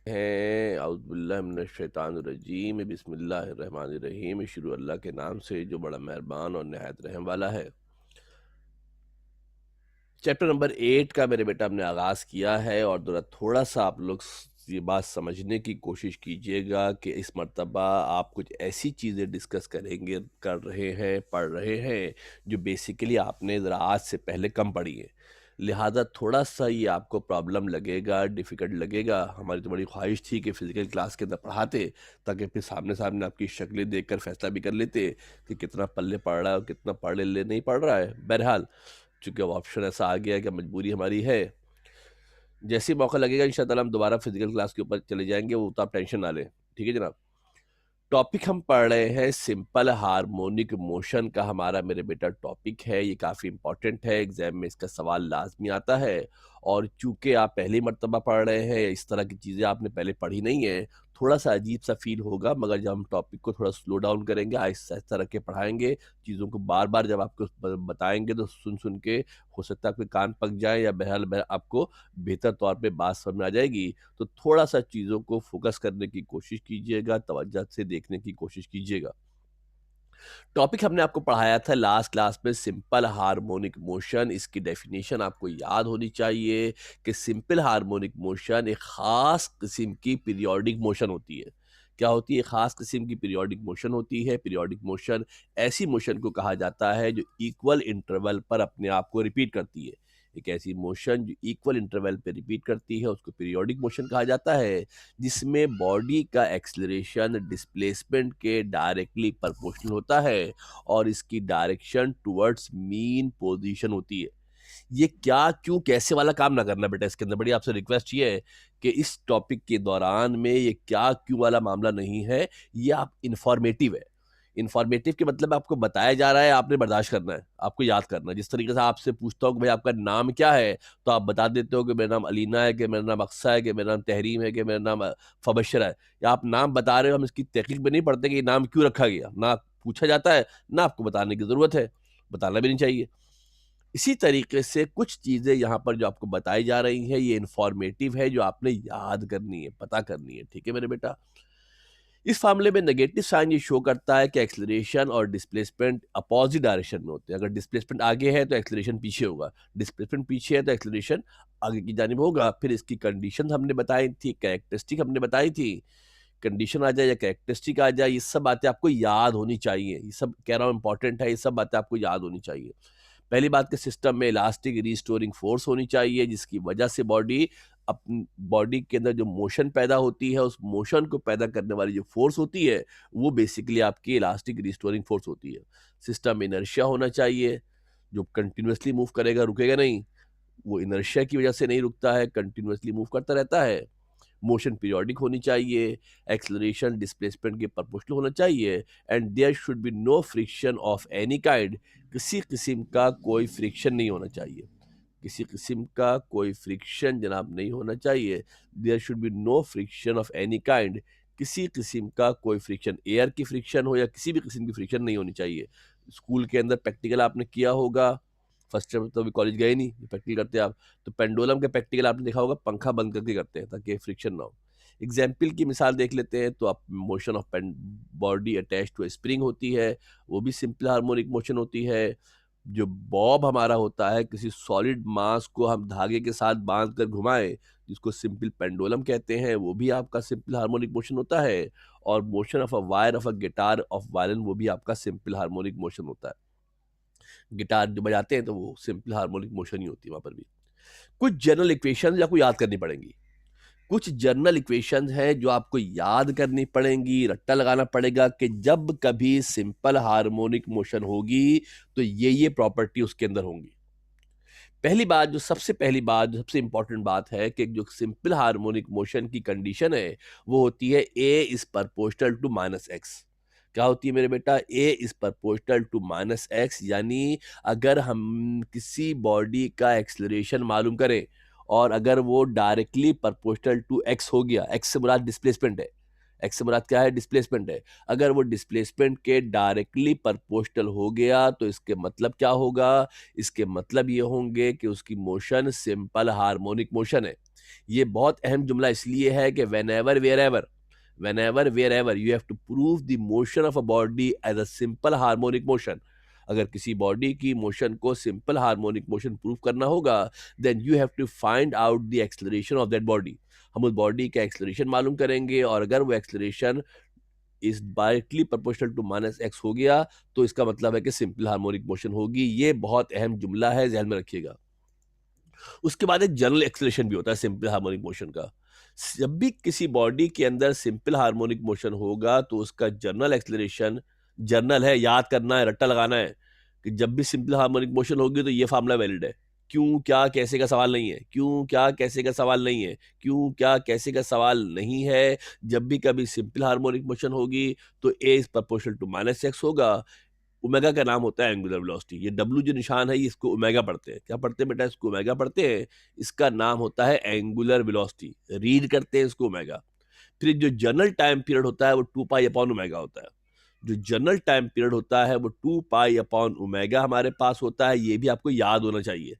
हैं औज़ुबिल्लाहि मिनश्शैतानिर्रजीम बिस्मिल्लाहिर्रहमानिर्रहीम शुरू अल्लाह के नाम से जो बड़ा मेहरबान और निहायत रहम वाला है। चैप्टर नंबर 8 का मेरे बेटा हमने आगाज़ किया है और ज़रा थोड़ा-सा आप लोग ये बात समझने की कोशिश कीजिएगा कि इस मर्तबा आप कुछ ऐसी चीज़ें डिस्कस करेंगे कर रहे हैं, पढ़ रहे हैं, जो बेसिकली आपने ज़रा आज से पहले कम पढ़ी है। लिहाज़ा थोड़ा-सा ये आपको प्रॉब्लम लगेगा, डिफ़िकल्ट लगेगा। हमारी तो बड़ी ख़्वाहिश थी कि फ़िज़िकल क्लास के अंदर पढ़ाते, ताकि फिर सामने-सामने आपकी शक्लें देखकर फ़ैसला भी कर लेते कि कितना पल्ले पड़ रहा है और कितना पढ़ ले नहीं पढ़ रहा है। बहरहाल चूँकि अब ऑप्शन ऐसा आ गया है कि मजबूरी हमारी है, जैसे ही मौका लगेगा इंशाअल्लाह ताला हम दोबारा फिज़िकल क्लास के ऊपर चले जाएँगे, वो तो आप टेंशन ना लें। ठीक है जनाब? टॉपिक हम पढ़ रहे हैं सिंपल हार्मोनिक मोशन का हमारा मेरे बेटा टॉपिक है। ये काफ़ी इम्पोर्टेंट है, एग्ज़ाम में इसका सवाल लाज़मी आता है और चूँकि आप पहली मर्तबा पढ़ रहे हैं, इस तरह की चीज़ें आपने पहले पढ़ी नहीं हैं, थोड़ा-सा अजीब-सा फ़ील होगा, मगर जब हम टॉपिक को थोड़ा स्लो डाउन करेंगे, आहिस्ता-आहिस्ता रख के पढ़ाएँगे, चीज़ों को बार-बार जब आपको बताएँगे तो सुन-सुन के हो सकता है आपके कान पक जाएँ या बहरहाल आपको बेहतर तौर पे बात समझ में आ जाएगी। तो थोड़ा-सा चीज़ों को फ़ोकस करने की कोशिश कीजिएगा, तवज्जो से देखने की कोशिश कीजिएगा। टॉपिक हमने आपको पढ़ाया था लास्ट क्लास में सिंपल हार्मोनिक मोशन, इसकी डेफिनेशन आपको याद होनी चाहिए कि सिंपल हार्मोनिक मोशन एक ख़ास किस्म की पीरियोडिक मोशन होती है। क्या होती है? ख़ास किस्म की पीरियोडिक मोशन होती है। पीरियोडिक मोशन ऐसी मोशन को कहा जाता है जो इक्वल इंटरवल पर अपने आप को रिपीट करती है। एक ऐसी मोशन जो इक्वल इंटरवल पे रिपीट करती है, उसको पीरियोडिक मोशन कहा जाता है, जिसमें बॉडी का एक्सेलरेशन डिस्प्लेसमेंट के डायरेक्टली प्रोपोर्शनल होता है और इसकी डायरेक्शन टुवर्ड्स मीन पोजीशन होती है। ये क्या, क्यों, कैसे वाला काम ना करना बेटा इसके अंदर। बड़ी आपसे रिक्वेस्ट ये है कि इस टॉपिक के दौरान में ये क्या, क्यों वाला मामला नहीं है, ये आप इन्फॉर्मेटिव है। इन्फॉर्मेटिव के मतलब आपको बताया जा रहा है, आपने बर्दाश्त करना है, आपको याद करना है। जिस तरीके से आपसे पूछता हूँ कि भाई आपका नाम क्या है, तो आप बता देते हो कि मेरा नाम अलीना है, कि मेरा नाम अक्सा है, कि मेरा नाम तहरीम है, कि मेरा नाम फबशर है। या आप नाम बता रहे हो, हम इसकी तहकीक में नहीं पढ़ते कि ये नाम क्यों रखा गया। ना पूछा जाता है, ना आपको बताने की ज़रूरत है, बताना भी नहीं चाहिए। इसी तरीके से कुछ चीज़ें यहाँ पर जो आपको बताई जा रही हैं, ये इन्फॉर्मेटिव है, जो आपने याद करनी है, पता करनी है। ठीक है मेरे बेटा? इस मामले में नेगेटिव साइन ये शो करता है कि एक्सेलरेशन और डिस्प्लेसमेंट अपोजिट डायरेक्शन में होते हैं। अगर डिस्प्लेसमेंट आगे है तो एक्सेलरेशन पीछे होगा, डिस्प्लेसमेंट पीछे है तो एक्सेलरेशन आगे की जानिब होगा। फिर इसकी कंडीशन हमने बताई थी, कैरेक्टरिस्टिक हमने बताई थी। कंडीशन आ जाए या कैरेक्टरिस्टिक आ जाए, ये सब बातें आपको याद होनी चाहिए। ये सब कह रहा हूँ इंपॉर्टेंट है, ये सब बातें आपको याद होनी चाहिए। पहली बात कि सिस्टम में इलास्टिक रिस्टोरिंग फोर्स होनी चाहिए, जिसकी वजह से अपनी बॉडी के अंदर जो मोशन पैदा होती है, उस मोशन को पैदा करने वाली जो फोर्स होती है, वो बेसिकली आपकी इलास्टिक रिस्टोरिंग फोर्स होती है। सिस्टम में इनर्शिया होना चाहिए, जो कंटिन्यूअसली मूव करेगा, रुकेगा नहीं। वो इनर्शिया की वजह से नहीं रुकता है, कंटिन्यूअसली मूव करता रहता है। मोशन पीरियोडिक होनी चाहिए, एक्सेलरेशन डिस्प्लेसमेंट के प्रोपोर्शनल होना चाहिए and there should be no friction of any kind. किसी किस्म का कोई फ्रिक्शन नहीं होना चाहिए, किसी किस्म का कोई फ्रिक्शन जनाब नहीं होना चाहिए। There should be no friction of any kind, किसी किस्म का कोई फ्रिक्शन, एयर की फ्रिक्शन हो या किसी भी किस्म की फ्रिक्शन नहीं होनी चाहिए। स्कूल के अंदर प्रैक्टिकल आपने किया होगा, फर्स्ट टाइम तो अभी कॉलेज गए नहीं, प्रैक्टिकल करते आप, तो पेंडुलम के प्रैक्टिकल आपने देखा होगा, पंखा बंद करके करते हैं ताकि फ्रिक्शन ना हो। एग्जाम्पल की मिसाल देख लेते हैं, तो आप motion of body attach to spring होती है, वो भी सिंपल हार्मोनिक मोशन होती है। जो बॉब हमारा होता है, किसी सॉलिड मास को हम धागे के साथ बांध कर घुमाएं, जिसको सिंपल पेंडुलम कहते हैं, वो भी आपका सिंपल हार्मोनिक मोशन होता है। और motion of a wire of a guitar of violin, वो भी आपका सिंपल हार्मोनिक मोशन होता है। गिटार जो बजाते हैं तो वो सिंपल हार्मोनिक मोशन ही होती है वहाँ पर भी। कुछ जनरल इक्वेशंस आपको याद करनी पड़ेंगी। कुछ जनरल इक्वेशंस हैं जो आपको याद करनी पड़ेंगी, रट्टा लगाना पड़ेगा कि जब कभी सिंपल हार्मोनिक मोशन होगी तो ये प्रॉपर्टी उसके अंदर होंगी। पहली बात, जो सबसे पहली बात, जो सबसे इंपॉर्टेंट बात है कि जो सिंपल हार्मोनिक मोशन की कंडीशन है, वो होती है a is proportional to minus x. क्या होती है मेरे बेटा? A is proportional to minus x, यानी अगर हम किसी बॉडी का एक्सलरेशन मालूम करें और अगर वो डायरेक्टली प्रोपोर्शनल टू एक्स हो गया, एक्स से मुराद डिस्प्लेसमेंट है, एक्स से मुराद क्या है? डिस्प्लेसमेंट है। अगर वो डिस्प्लेसमेंट के डायरेक्टली प्रोपोर्शनल हो गया तो इसके मतलब क्या होगा? इसके मतलब ये होंगे कि उसकी मोशन सिंपल हार्मोनिक मोशन है। ये बहुत अहम जुमला इसलिए है कि whenever, wherever you have to prove the motion of a body as a simple harmonic motion. अगर किसी बॉडी की मोशन को सिंपल हार्मोनिक मोशन प्रूव करना होगा, then you have to find out the acceleration of that body. हम उस body का acceleration मालूम करेंगे, और अगर वो acceleration is directly proportional to minus x हो गया, तो इसका मतलब है कि सिंपल हार्मोनिक मोशन होगी। ये बहुत अहम जुमला है, ध्यान में रखिएगा। उसके बाद एक जनरल एक्सेलरेशन भी होता है सिंपल हार्मोनिक मोशन का। जब भी किसी बॉडी के अंदर सिंपल हार्मोनिक मोशन होगा, तो उसका जनरल एक्सेलरेशन, जर्नल है, याद करना है, रट्टा लगाना है कि जब भी सिंपल हार्मोनिक मोशन होगी तो ये फार्मूला वैलिड है। क्यों क्या कैसे का सवाल नहीं है, क्यों क्या कैसे का सवाल नहीं है, क्यों क्या कैसे का सवाल नहीं है। जब भी कभी सिंपल हार्मोनिक मोशन होगी तो a is proportional to minus x होगा। ओमेगा का नाम होता है एंगुलर वेलोसिटी। ये डब्ल्यू जो निशान है, ये इसको ओमेगा पढ़ते हैं। क्या पढ़ते हैं बेटा? इसको ओमेगा पढ़ते हैं। इसका नाम होता है एंगुलर वेलोसिटी, रीड करते हैं इसको ओमेगा। फिर जो जनरल टाइम पीरियड होता है वो 2 पाई अपॉन ओमेगा होता है। जो जनरल टाइम पीरियड होता है वो 2 पाई अपॉन ओमेगा हमारे पास होता है। ये भी आपको याद होना चाहिए।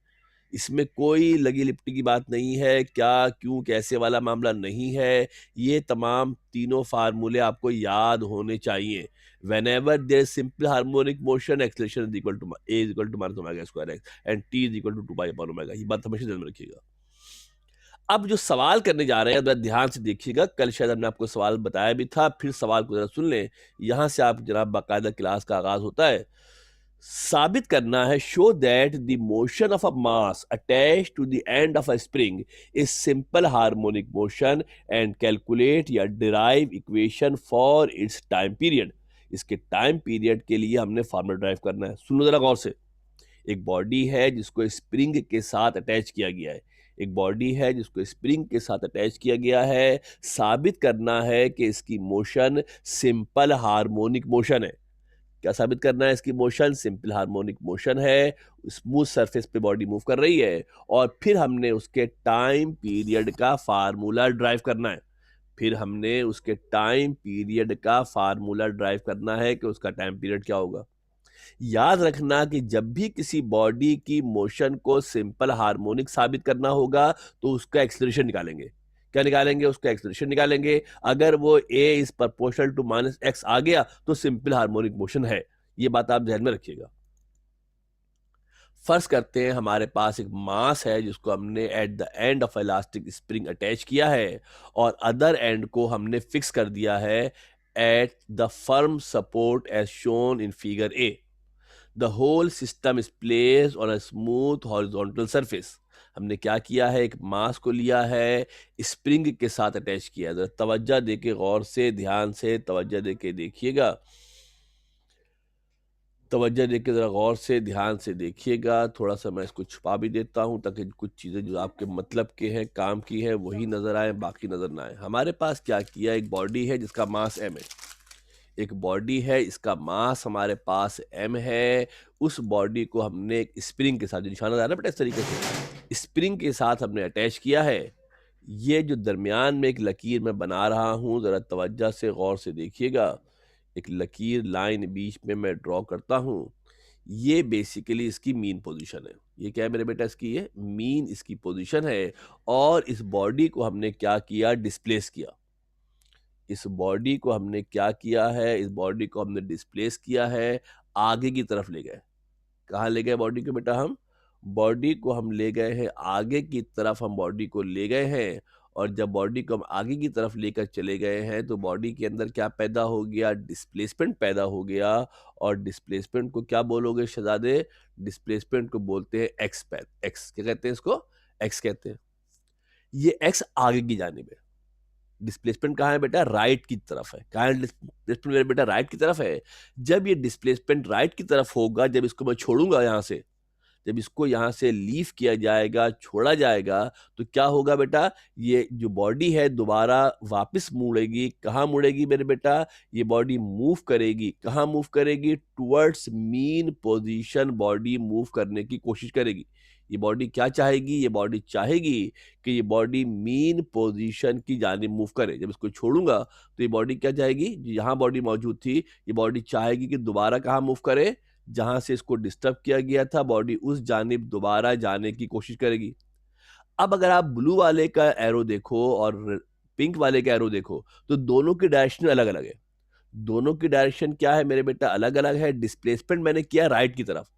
इसमें कोई लगी लिपटी की बात नहीं है, क्या क्यों कैसे वाला मामला नहीं है। ये तमाम तीनों फार्मूले आपको याद होने चाहिए। whenever there is simple harmonic motion, acceleration is equal to a is equal to minus omega square x and t is equal to 2 pi upon omega। ये बात हमेशा ध्यान में रखिएगा। अब जो सवाल करने जा रहे हैं, जरा ध्यान से देखिएगा। कल शायद हमने आपको सवाल बताया भी था, फिर सवाल को जरा सुन लें। यहाँ से आप जनाब बाकायदा क्लास का आगाज होता है। साबित करना है, show that the motion of a mass attach to the end of a spring is simple harmonic motion and calculate या derive equation for its time period. इसके टाइम पीरियड के लिए हमने फार्मूला ड्राइव करना है। सुनो जरा गौर से। एक बॉडी है जिसको स्प्रिंग के साथ अटैच किया गया है। एक बॉडी है जिसको स्प्रिंग के साथ अटैच किया गया है। साबित करना है कि इसकी मोशन सिंपल हार्मोनिक मोशन है। क्या साबित करना है? इसकी मोशन सिंपल हार्मोनिक मोशन है। स्मूथ सरफेस पे बॉडी मूव कर रही है, और फिर हमने उसके टाइम पीरियड का फार्मूला ड्राइव करना है। फिर हमने उसके टाइम पीरियड का फार्मूला ड्राइव करना है कि उसका टाइम पीरियड क्या होगा। याद रखना कि जब भी किसी बॉडी की मोशन को सिंपल हार्मोनिक साबित करना होगा, तो उसका एक्सेलरेशन निकालेंगे। क्या निकालेंगे? उसका एक्सेलरेशन निकालेंगे। अगर वो a is proportional to minus x आ गया तो सिंपल हार्मोनिक मोशन है। ये बात आप ध्यान में रखिएगा। फर्ज करते हैं हमारे पास एक मास है जिसको हमने at the end of elastic spring attach किया है, और अदर एंड को हमने फिक्स कर दिया है at the firm support as shown in figure A. The whole system is placed on a smooth horizontal surface। हमने क्या किया है? एक मास को लिया है, स्प्रिंग के साथ अटैच किया है। तवज्जो देके गौर से, ध्यान से तवज्जो देके देखिएगा। तवज्जो देके ज़रा गौर से ध्यान से देखिएगा। थोड़ा सा मैं इसको छुपा भी देता हूँ ताकि कुछ चीज़ें जो आपके मतलब के हैं, काम की है, वही नज़र आए, बाकी नज़र ना आए। हमारे पास क्या किया? एक बॉडी है जिसका मास m है। एक बॉडी है, इसका मास हमारे पास m है। उस बॉडी को हमने एक स्प्रिंग के साथ, जो निशाना है ना बेटा, इस तरीके से स्प्रिंग के साथ हमने अटैच किया है। ये जो दरमियान में एक लकीर मैं बना रहा हूँ, ज़रा तवज्जो से गौर से देखिएगा। एक लकीर लाइन बीच में मैं ड्रॉ करता हूँ। ये बेसिकली इसकी मीन पोजीशन है। ये क्या है मेरे बेटा? इसकी ये मीन इसकी पोजीशन है। और इस बॉडी को हमने क्या किया? डिस्प्लेस किया। इस बॉडी को हमने क्या किया है? इस बॉडी को हमने डिस्प्लेस किया है, आगे की तरफ ले गए। कहाँ ले गए बॉडी को बेटा? हम बॉडी को हम ले गए हैं आगे की तरफ। हम बॉडी को ले गए हैं, और जब बॉडी को हम आगे की तरफ लेकर चले गए हैं तो बॉडी के अंदर क्या पैदा हो गया? डिस्प्लेसमेंट पैदा हो गया। और डिस्प्लेसमेंट को क्या बोलोगे शहजादे? डिस्प्लेसमेंट को बोलते हैं एक्स। एक्स क्या कहते हैं? इसको एक्स कहते हैं। ये एक्स आगे की जानिब है। डिस्प्लेसमेंट कहाँ है बेटा? राइट की तरफ है। कहाँ है डिस्प्लेसमेंट मेरे बेटा? राइट की तरफ है। जब ये डिस्प्लेसमेंट राइट की तरफ होगा, जब इसको मैं छोड़ूंगा यहाँ से, जब इसको यहाँ से लीव किया जाएगा, छोड़ा जाएगा, तो क्या होगा बेटा? ये जो बॉडी है दोबारा वापस मुड़ेगी। कहाँ मुड़ेगी मेरे बेटा? ये बॉडी मूव करेगी। कहाँ मूव करेगी? Towards mean position body move करने की कोशिश करेगी। ये बॉडी क्या चाहेगी? ये बॉडी चाहेगी कि ये बॉडी मीन पोजीशन की जानिब मूव करे। जब इसको छोड़ूंगा तो ये बॉडी क्या चाहेगी? जो यहाँ बॉडी मौजूद थी, ये बॉडी चाहेगी कि दोबारा कहाँ मूव करे? जहां से इसको डिस्टर्ब किया गया था, बॉडी उस जानिब दोबारा जाने की कोशिश करेगी। अब अगर आप ब्लू वाले का एरो देखो और पिंक वाले का एरो देखो, तो दोनों की डायरेक्शन अलग अलग है। दोनों की डायरेक्शन क्या है मेरे बेटा, अलग अलग है। डिस्प्लेसमेंट मैंने किया राइट की तरफ।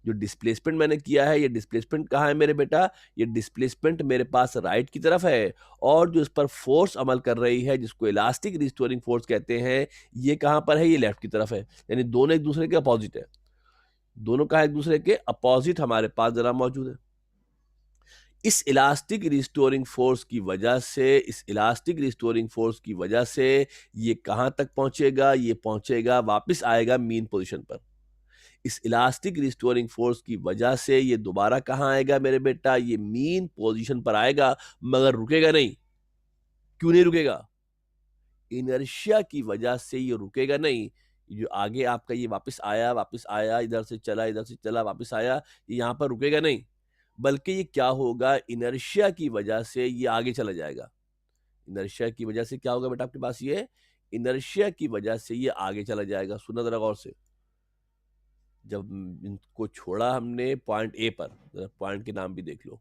जो डिस्प्लेसमेंट मैंने किया है, ये डिस्प्लेसमेंट कहाँ है मेरे बेटा, ये डिस्प्लेसमेंट मेरे पास राइट की तरफ है। और जो इस पर फोर्स अमल कर रही है, जिसको इलास्टिक रिस्टोरिंग फोर्स कहते हैं, ये कहाँ पर है, ये लेफ्ट की तरफ है। यानी दोनों एक दूसरे के अपोजिट है। दोनों का एक दूसरे के अपोजिट हमारे पास जरा मौजूद है। इस इलास्टिक रिस्टोरिंग फोर्स की वजह से, इस इलास्टिक रिस्टोरिंग फोर्स की वजह से ये कहां तक पहुंचेगा, ये पहुंचेगा, वापस आएगा मीन पोजीशन पर। इस इलास्टिक रिस्टोरिंग फोर्स की वजह से ये दोबारा कहां आएगा मेरे बेटा, ये मीन पोजीशन पर आएगा, मगर रुकेगा नहीं। क्यों नहीं रुकेगा? इनर्शिया की वजह से ये रुकेगा नहीं। ये जो आगे आपका ये वापस आया, इधर से चला, वापस आया, ये यहाँ पर रुकेगा नहीं। बल्कि ये क्या होगा, इनर्शिया की वजह से ये आगे चला जाएगा। इनर्शिया की वजह से क्या होगा बेटा आपके पास, ये इनर्शिया की वजह से ये आगे चला जाएगा। सुना जरा गौर से। जब इनको छोड़ा हमने पॉइंट ए पर, जरा पॉइंट के नाम भी देख लो।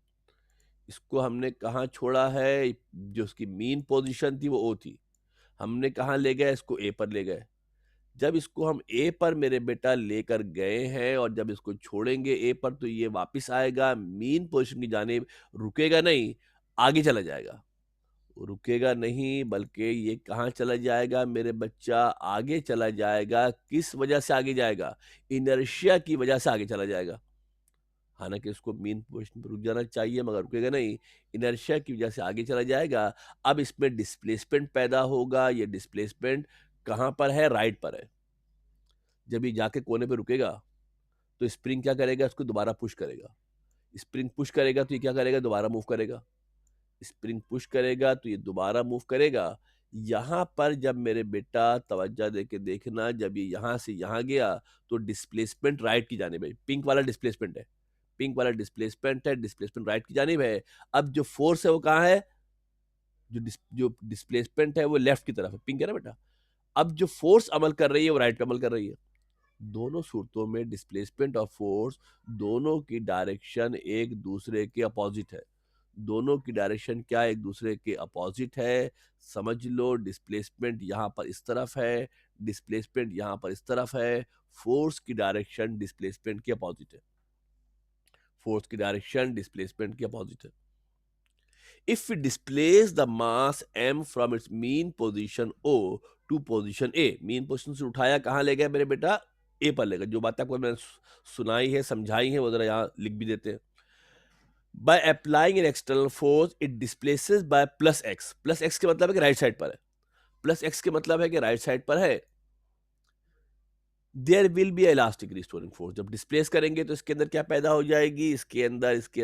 इसको हमने कहाँ छोड़ा है, जो उसकी मीन पोजीशन थी वो ओ थी। हमने कहाँ ले गए, इसको ए पर ले गए। जब इसको हम ए पर मेरे बेटा लेकर गए हैं, और जब इसको छोड़ेंगे ए पर, तो ये वापस आएगा मीन पोजीशन की जानिब। रुकेगा नहीं, आगे चला जाएगा। रुकेगा नहीं, बल्कि ये कहाँ चला जाएगा मेरे बच्चा, आगे चला जाएगा। किस वजह से आगे जाएगा, इनर्शिया की वजह से आगे चला जाएगा। हालांकि इसको मीन पोजीशन पर रुक जाना चाहिए, मगर रुकेगा नहीं, इनर्शिया की वजह से आगे चला जाएगा। अब इसमें डिस्प्लेसमेंट पैदा होगा। ये डिस्प्लेसमेंट कहाँ पर है, राइट पर है। जब ये जाके कोने पे रुकेगा, तो स्प्रिंग क्या करेगा, इसको दोबारा पुश करेगा। स्प्रिंग पुश करेगा तो ये क्या करेगा, दोबारा मूव करेगा। स्प्रिंग पुश करेगा तो ये दोबारा मूव करेगा। यहाँ पर जब मेरे बेटा तवज्जो दे के देखना, जब ये यहाँ से यहाँ गया, तो डिस्प्लेसमेंट राइट की जानिब है। पिंक वाला डिस्प्लेसमेंट है, पिंक वाला डिस्प्लेसमेंट है, डिस्प्लेसमेंट राइट की जानिब है। अब जो फोर्स है वो कहाँ है, जो डिस्प्लेसमेंट है वो लेफ्ट की तरफ है। पिंक है ना बेटा। अब जो फोर्स अमल कर रही है वो राइट पे अमल कर रही है। दोनों सूरतों में डिस्प्लेसमेंट और फोर्स, दोनों की डायरेक्शन एक दूसरे के अपोजिट है। दोनों की डायरेक्शन क्या, एक दूसरे के अपोजिट है। समझ लो, डिस्प्लेसमेंट यहाँ पर इस तरफ है, डिस्प्लेसमेंट यहाँ पर इस तरफ है। फोर्स की डायरेक्शन डिस्प्लेसमेंट के अपोजिट है। फोर्स की डायरेक्शन डिस्प्लेसमेंट के अपोजिट है। If we displace the mass m from its mean position O to position A, mean position से उठाया कहाँ ले गया मेरे बेटा, A पर ले गया। जो बातें आपको मैंने सुनाई है, समझाई है, वो जरा यहाँ लिख भी देते हैं। By applying an external force, it displaces by plus x. Plus x के मतलब है कि राइट साइड पर है। प्लस एक्स के मतलब है कि राइट साइड पर है। There will be elastic restoring force. जब डिस्प्लेस करेंगे तो इसके अंदर क्या पैदा हो जाएगी, इसके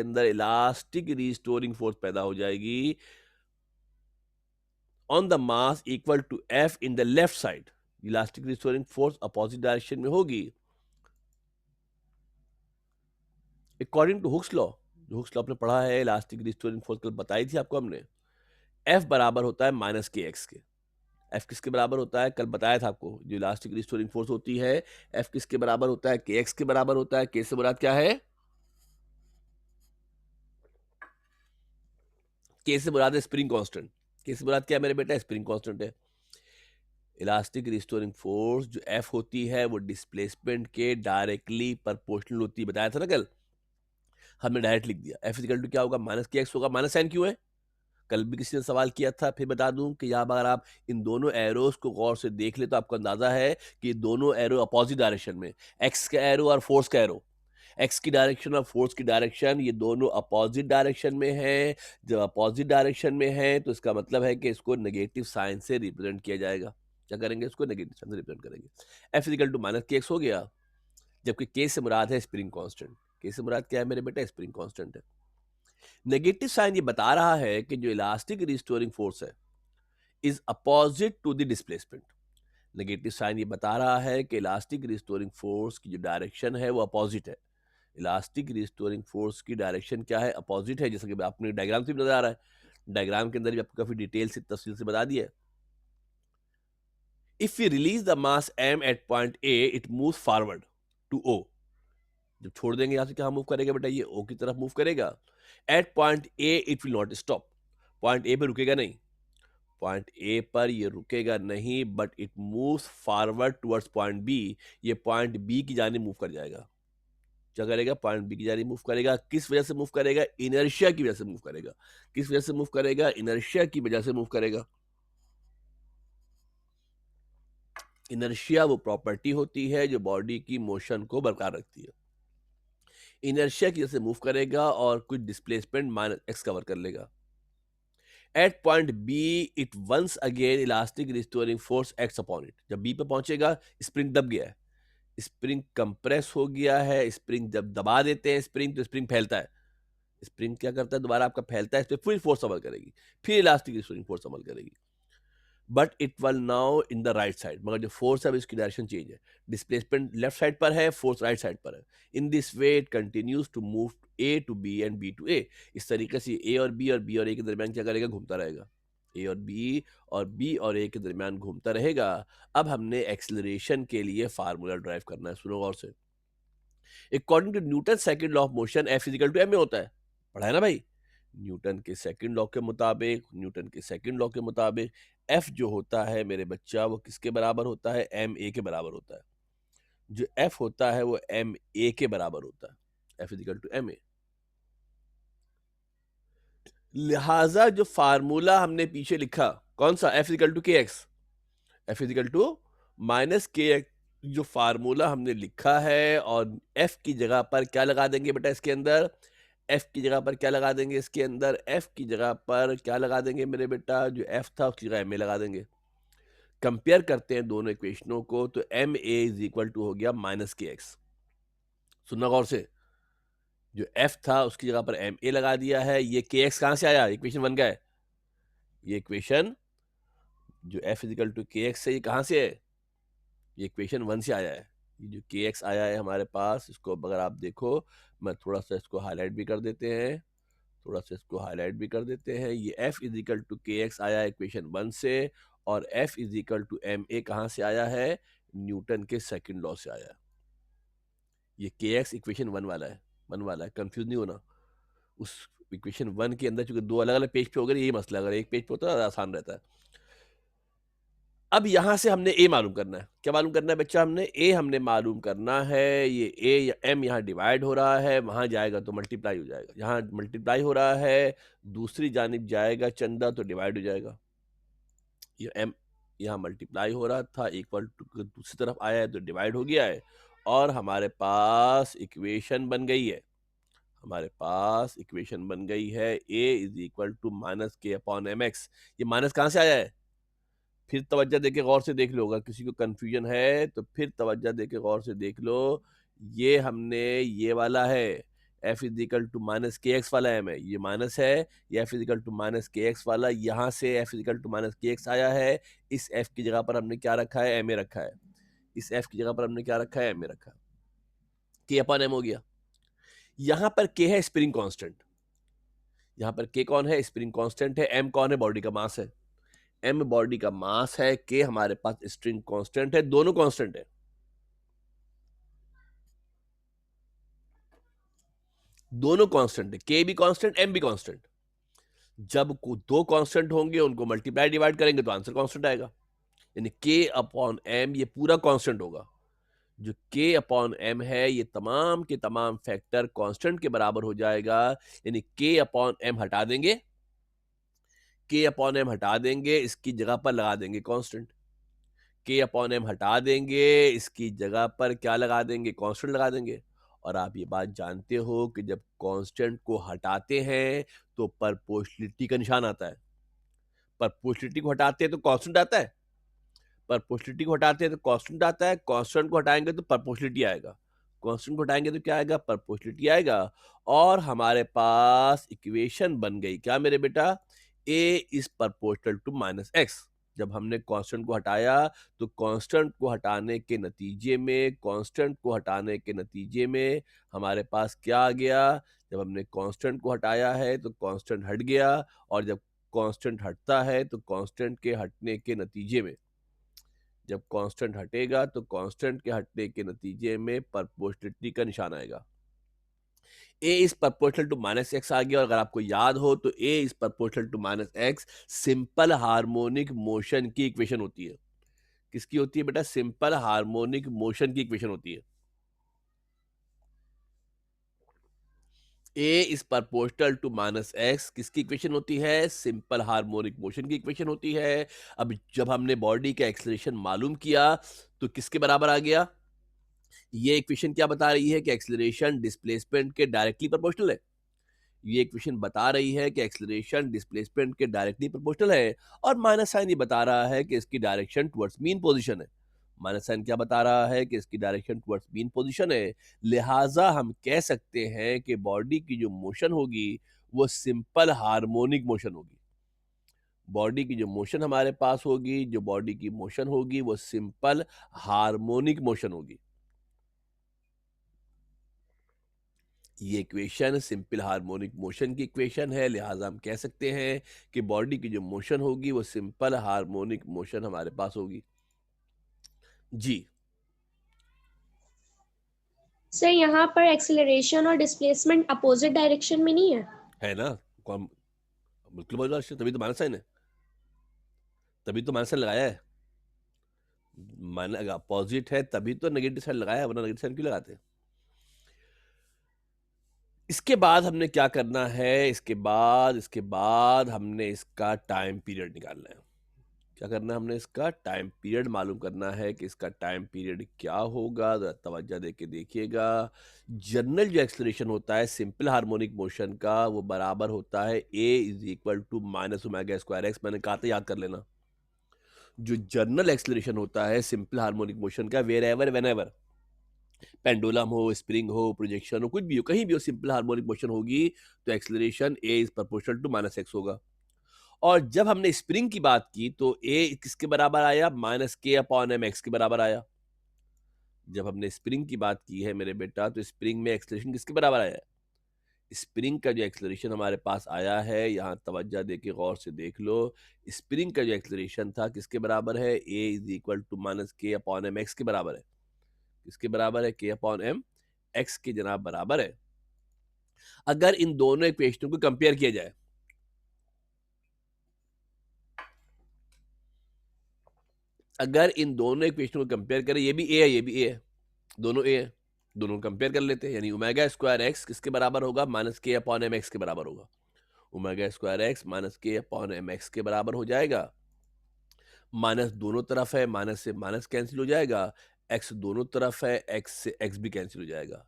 अंदर इलास्टिक रिस्टोरिंग फोर्स पैदा हो जाएगी on the mass equal to F in the left side. Elastic restoring force opposite direction में होगी। अकॉर्डिंग टू हुक्स लॉ, जो हुक्स लॉ आपने पढ़ा है, इलास्टिक रिस्टोरिंग फोर्स कल बताई थी आपको हमने। F बराबर होता है माइनस के एक्स के। F किसके बराबर होता है, कल बताया था आपको। जो इलास्टिक रिस्टोरिंग फोर्स होती है, F किसके बराबर होता है, के एक्स के बराबर होता है। के से मुराद क्या है, के से मुराद है स्प्रिंग कांस्टेंट। के से मुराद क्या है मेरे बेटा, स्प्रिंग कांस्टेंट है। इलास्टिक रिस्टोरिंग फोर्स जो एफ होती है वो डिस्प्लेसमेंट के डायरेक्टली प्रोपोर्शनल होती है। बताया था ना कल, हमने डायरेक्ट लिख दिया। एफ इक्वल टू क्या होगा, माइनस के एक्स होगा। माइनस साइन क्यों है, कल भी किसी ने सवाल किया था। फिर बता दूं कि यहाँ अगर आप इन दोनों एरोस को गौर से देख ले, तो आपको अंदाजा है कि दोनों एरो अपोजिट डायरेक्शन में, एक्स का एरो और फोर्स का एरो, एक्स की डायरेक्शन और फोर्स की डायरेक्शन, ये दोनों अपोजिट डायरेक्शन में है। जब अपोजिट डायरेक्शन में है तो इसका मतलब है कि इसको नेगेटिव साइन से रिप्रेजेंट किया जाएगा। क्या करेंगे, इसको नेगेटिव साइन से रिप्रेजेंट करेंगे। F equal to minus k x हो गया, जबकि के से मुराद है स्प्रिंग कांस्टेंट। के से मुराद क्या है मेरे बेटा, स्प्रिंग कांस्टेंट है। नेगेटिव साइन ये बता रहा है कि जो इलास्टिक रिस्टोरिंग फोर्स है is opposite to the displacement. Negative sign ये बता रहा है कि इलास्टिक रिस्टोरिंग फोर्स की जो डायरेक्शन है वो अपोजिट है। इलास्टिक रिस्टोरिंग फोर्स की डायरेक्शन क्या है, अपोजिट है। जैसे कि आपने डायग्राम से भी नजर आ रहा है, डायग्राम के अंदर भी आपको काफी डिटेल से, तफसील से बता दिया है। If we release the mass m at point a, it move forward to o। जब छोड़ देंगे यहां से क्या मूव करेगा बेटा, ये o की तरफ मूव करेगा। At point A it will not stop, point A पे रुकेगा नहीं, पॉइंट ए पर ये रुकेगा नहीं, but it moves forward towards point B, ये पॉइंट बी की जाने मूव कर जाएगा। क्या करेगा? पॉइंट बी की जाने मूव करेगा। किस वजह से मूव करेगा? इनर्शिया की वजह से मूव करेगा। किस वजह से मूव करेगा? इनर्शिया की वजह से मूव करेगा। इनर्शिया वो प्रॉपर्टी होती है जो बॉडी की मोशन को बरकरार रखती है। इनर्शिया की वजह से मूव करेगा और कुछ डिस्प्लेसमेंट माइनस एक्स कवर कर लेगा। At point B it once again elastic restoring force acts upon it. जब बी पे पहुंचेगा, स्प्रिंग दब गया है, स्प्रिंग कंप्रेस हो गया है, स्प्रिंग जब दबा देते हैं स्प्रिंग तो स्प्रिंग फैलता है। स्प्रिंग क्या करता है? दोबारा आपका फैलता है, इस पर फिर फोर्स अमल करेगी, फिर इलास्टिक रिस्टोरिंग फोर्स अमल करेगी, but it will now in the right side. मगर जो फोर्स है इसकी डायरेक्शन चेंज है, डिस्प्लेसमेंट लेफ्ट साइड पर है, फोर्स राइट साइड पर है। In this way it continues to move A to B and B to A. इस तरीके से ए और बी और ए के दरमियान क्या करेगा? घूमता रहेगा। ए और बी और ए के दरमियान घूमता रहेगा। अब हमने एक्सेलरेशन के लिए फार्मूला ड्राइव करना है, सुनो गौर से। According to Newton second law of motion F equal to m में होता है, पढ़ा है ना भाई? न्यूटन के सेकंड लॉ के मुताबिक एफ जो होता है मेरे बच्चा वो किसके बराबर होता है? एम ए के बराबर होता है। जो एफ होता है वो एम ए के बराबर होता है, F equal to m a. लिहाजा जो फार्मूला हमने पीछे लिखा, कौन सा? F equal to k x, F equal to minus k x, जो फार्मूला हमने लिखा है, और एफ की जगह पर क्या लगा देंगे बेटा? इसके अंदर एफ की जगह पर क्या लगा देंगे? इसके अंदर एफ की जगह पर क्या लगा देंगे मेरे बेटा? जो एफ था उसकी जगह एम ए लगा देंगे। कंपेयर करते हैं दोनों इक्वेशनों को, तो m a is equal to हो गया माइनस के एक्स। सुनना गौर से, जो एफ था उसकी जगह पर एम ए लगा दिया है। ये के एक्स कहां से आया? इक्वेशन वन का है ये इक्वेशन, जो F equal to k x है ये कहां से है? ये इक्वेशन वन से आया है। ये जो के एक्स आया है हमारे पास, इसको अगर आप देखो, मैं थोड़ा सा इसको हाईलाइट भी कर देते हैं, ये F equal to k x आया है इक्वेशन वन से, और F equal to m a कहां से आया है? न्यूटन के सेकंड लॉ से आया है। ये के एक्स इक्वेशन वन वाला है, कंफ्यूज नहीं होना। उस इक्वेशन वन के अंदर चूंकि दो अलग अलग पेज पे हो गए, यही मसला, अगर एक पेज पे होता है आसान रहता है। अब यहां से हमने ए मालूम करना है। क्या मालूम करना है बच्चा? हमने मालूम करना है। ये ए या एम यहाँ डिवाइड हो रहा है, वहां जाएगा तो मल्टीप्लाई हो जाएगा, यहाँ मल्टीप्लाई हो रहा है, दूसरी जानिब जाएगा चंदा तो डिवाइड हो जाएगा। ये एम यहाँ मल्टीप्लाई हो रहा था, इक्वल टू दूसरी तरफ आया है तो डिवाइड हो गया है, और हमारे पास इक्वेशन बन गई है। A is equal to minus k upon m x. ये माइनस कहाँ से आया है? फिर तवज्जो देके गौर से देख लो, अगर किसी को कंफ्यूजन है तो फिर तवज्जो देके गौर से देख लो। ये हमने ये वाला है, F equal to minus k x वाला एम है, ये माइनस है, ये F equal to minus k x वाला, यहाँ से F equal to minus k x आया है। इस एफ की जगह पर हमने क्या रखा है? एम ए रखा है। इस एफ की जगह पर हमने क्या रखा है? एम ए रखा है। के अपन एम हो गया। यहाँ पर के है स्प्रिंग कांस्टेंट, यहाँ पर के कौन है? स्प्रिंग कांस्टेंट है। एम कौन है? बॉडी का मास है। एम बॉडी का मास है, के हमारे पास स्ट्रिंग कांस्टेंट है, दोनों कांस्टेंट है, के भी कांस्टेंट, एम भी कांस्टेंट। जब दो कांस्टेंट होंगे उनको मल्टीप्लाई डिवाइड करेंगे तो आंसर कांस्टेंट आएगा, यानी के अपॉन एम ये पूरा कांस्टेंट होगा। जो के अपॉन एम है ये तमाम के तमाम फैक्टर कांस्टेंट के बराबर हो जाएगा, यानी के अपॉन एम हटा देंगे, इसकी जगह पर लगा देंगे कांस्टेंट। के अपॉन एम हटा देंगे, इसकी जगह पर क्या लगा देंगे? कांस्टेंट लगा देंगे। और आप ये बात जानते हो कि जब कांस्टेंट को हटाते हैं तो परपोर्शनलिटी का निशान आता है। परपोर्शनलिटी को हटाते हैं तो कांस्टेंट आता है, कांस्टेंट को हटाएंगे तो परपोर्शनलिटी आएगा, कांस्टेंट को हटाएंगे तो क्या आएगा? परपोर्शनलिटी आएगा। और हमारे पास इक्वेशन बन गई क्या मेरे बेटा? A is proportional to minus x. जब हमने कांस्टेंट को हटाया तो कांस्टेंट को हटाने के नतीजे में हमारे पास क्या आ गया? जब हमने कांस्टेंट को हटाया है तो कांस्टेंट हट गया, और जब कांस्टेंट हटता है तो कांस्टेंट के हटने के नतीजे में, जब कांस्टेंट हटेगा तो कांस्टेंट के हटने के नतीजे में परपोर्शनलिटी का निशान आएगा। A is proportional to minus x आ गया, और अगर आपको याद हो तो a is proportional to minus x simple harmonic motion की इक्वेशन होती है। किसकी होती है बेटा? सिंपल हार्मोनिक मोशन की इक्वेशन होती है। A is proportional to minus x किसकी इक्वेशन होती है? सिंपल हार्मोनिक मोशन की इक्वेशन होती है। अब जब हमने बॉडी का एक्सेलरेशन मालूम किया तो किसके बराबर आ गया? ये इक्वेशन क्या बता रही है? कि एक्सेलरेशन डिस्प्लेसमेंट के डायरेक्टली प्रोपोर्शनल है। ये इक्वेशन बता रही है कि एक्सेलरेशन डिस्प्लेसमेंट के डायरेक्टली प्रोपोर्शनल है, और माइनस साइन ये बता रहा है कि इसकी डायरेक्शन टुवर्ड्स मीन पोजीशन है। माइनस साइन क्या बता रहा है? कि इसकी डायरेक्शन टुवर्ड्स मीन पोजीशन है। लिहाजा हम कह सकते हैं कि बॉडी की जो मोशन होगी वो सिंपल हार्मोनिक मोशन होगी। बॉडी की जो मोशन हमारे पास होगी, जो बॉडी की मोशन होगी वो सिंपल हार्मोनिक मोशन होगी। ये इक्वेशन सिंपल हार्मोनिक मोशन की इक्वेशन है, लिहाजा हम कह सकते हैं कि बॉडी की जो मोशन होगी वो सिंपल हार्मोनिक मोशन हमारे पास होगी। जी। सर यहाँ पर एक्सेलरेशन और डिस्प्लेसमेंट अपोजिट डायरेक्शन में नहीं है? है ना? कौन? बिल्कुल बहुत अच्छे, तभी तो माइनस साइन है, तभी तो माइनस साइन लगाया है। माइनस अपोजिट है तभी तो नेगेटिव साइन लगाया है, वरना नेगेटिव साइन क्यों लगाते हैं? इसके बाद हमने क्या करना है? इसके बाद हमने इसका टाइम पीरियड निकालना है। क्या करना है? हमने इसका टाइम पीरियड मालूम करना है कि इसका टाइम पीरियड क्या होगा। जरा तवज्जो दे के देखिएगा। जनरल जो एक्सलेशन होता है सिंपल हार्मोनिक मोशन का, वो बराबर होता है a is equal to minus omega square x. मैंने कहा था, याद कर लेना। जो जनरल एक्सलेशन होता है सिंपल हार्मोनिक मोशन का, wherever whenever pendulum हो, स्प्रिंग हो, प्रोजेक्शन हो, कुछ भी हो, कहीं भी हो, सिंपल हार्मोनिक मोशन होगी तो acceleration a is proportional to minus x होगा। और जब हमने स्प्रिंग की बात की तो ए किसके बराबर आया? Minus k upon m x के बराबर आया। जब हमने स्प्रिंग की बात की है मेरे बेटा, तो स्प्रिंग में एक्सलेशन किसके बराबर आया? स्प्रिंग का जो एक्सलरेशन हमारे पास आया है, यहाँ तवज्जो दे के गौर से देख लो। स्प्रिंग का जो एक्सलरेशन था किसके बराबर है? A is equal to minus k upon m x के बराबर है। किसके बराबर है? के अपॉन एम एक्स के जनाब बराबर है। अगर इन दोनों इक्वेशनों को कंपेयर किया जाए, अगर इन दोनों इक्वेशनों को कंपेयर करें, ये भी ए है, ये भी ए है, दोनों ए है, दोनों कंपेयर कर लेते हैं। यानी ओमेगा स्क्वायर एक्स किसके बराबर होगा? Minus k upon m x के बराबर होगा। Omega square x minus k upon m x के बराबर हो जाएगा। माइनस दोनों तरफ है, माइनस से माइनस कैंसिल हो जाएगा। एक्स दोनों तरफ है, एक्स से एक्स भी कैंसिल हो जाएगा।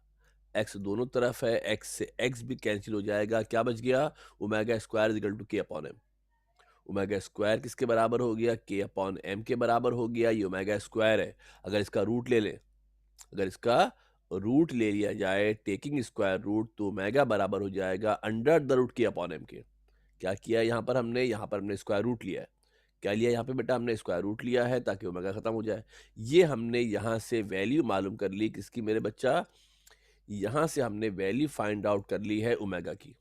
एक्स दोनों तरफ है, एक्स से एक्स भी कैंसिल हो जाएगा। क्या बच गया? ओमेगा स्क्वायर इक्वल टू के अपॉन एम। ओमेगा स्क्वायर किसके बराबर हो गया? के अपॉन एम के बराबर हो गया। ये ओमेगा स्क्वायर है, अगर इसका रूट ले लें, अगर इसका रूट ले लिया जाए, टेकिंग स्क्वायर रूट, तो ओमेगा बराबर हो जाएगा अंडर द रूट के अपॉन एम के। क्या किया यहाँ पर हमने? यहाँ पर हमने स्क्वायर रूट लिया है। क्या लिया यहाँ पे बेटा? हमने स्क्वायर रूट लिया है ताकि ओमेगा खत्म हो जाए। ये हमने यहाँ से वैल्यू मालूम कर ली। किसकी मेरे बच्चा? यहाँ से हमने वैल्यू फाइंड आउट कर ली है ओमेगा की।